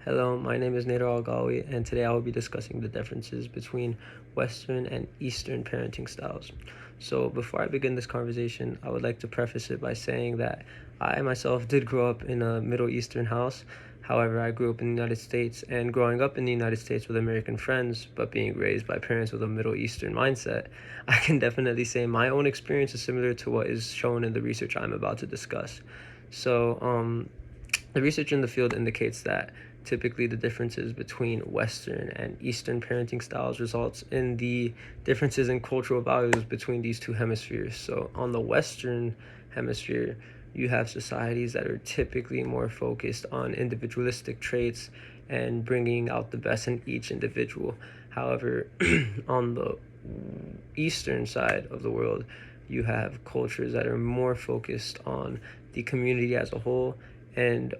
Hello, my name is Nader Algawi, and today I will be discussing the differences between Western and Eastern parenting styles. So, before I begin this conversation, I would like to preface it by saying that I myself did grow up in a Middle Eastern house. However, I grew up in the United States, and growing up in the United States with American friends, but being raised by parents with a Middle Eastern mindset, I can definitely say my own experience is similar to what is shown in the research I'm about to discuss. So, the research in the field indicates that typically the differences between Western and Eastern parenting styles results in the differences in cultural values between these two hemispheres. So on the Western hemisphere, you have societies that are typically more focused on individualistic traits and bringing out the best in each individual. However, on the Eastern side of the world, you have cultures that are more focused on the community as a whole and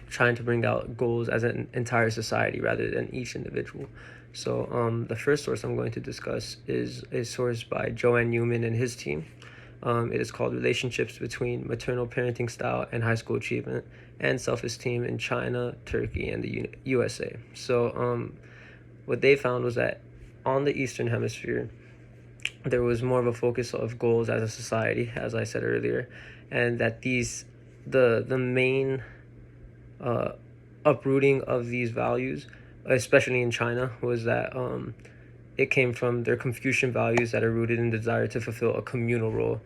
trying to bring out goals as an entire society rather than each individual. So the first source I'm going to discuss is a source by Joanne Newman and his team. It is called Relationships Between Maternal Parenting Style and High School Achievement and Self-Esteem in China, Turkey, and the USA. So what they found was that on the Eastern Hemisphere, there was more of a focus of goals as a society, as I said earlier, and that the main uh, uprooting of these values, especially in China, was that it came from their Confucian values that are rooted in the desire to fulfill a communal role,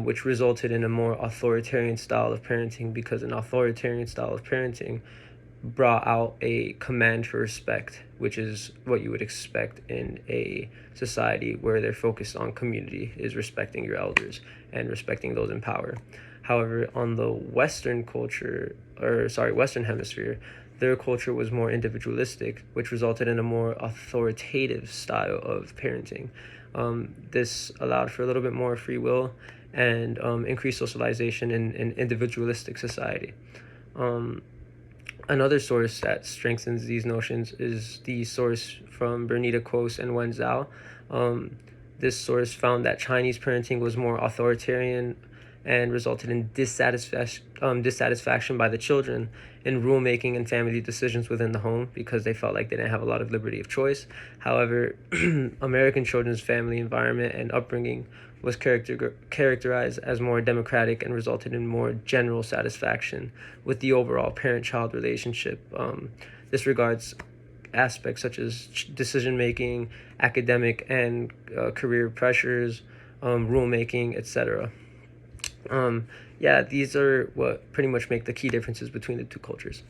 which resulted in a more authoritarian style of parenting, because an authoritarian style of parenting brought out a command for respect, which is what you would expect in a society where they're focused on community, is respecting your elders and respecting those in power. However, on the Western hemisphere, their culture was more individualistic, which resulted in a more authoritative style of parenting. This allowed for a little bit more free will and increased socialization in an individualistic society. Um, Another source that strengthens these notions is the source from Bernita Kos and Wen Zhao. Um, this source found that Chinese parenting was more authoritarian and resulted in dissatisfaction by the children in rulemaking and family decisions within the home because they felt like they didn't have a lot of liberty of choice. However, American children's family environment and upbringing was characterized as more democratic and resulted in more general satisfaction with the overall parent-child relationship. This regards aspects such as decision making, academic and career pressures, rulemaking, etc. Yeah, these are what pretty much make the key differences between the two cultures.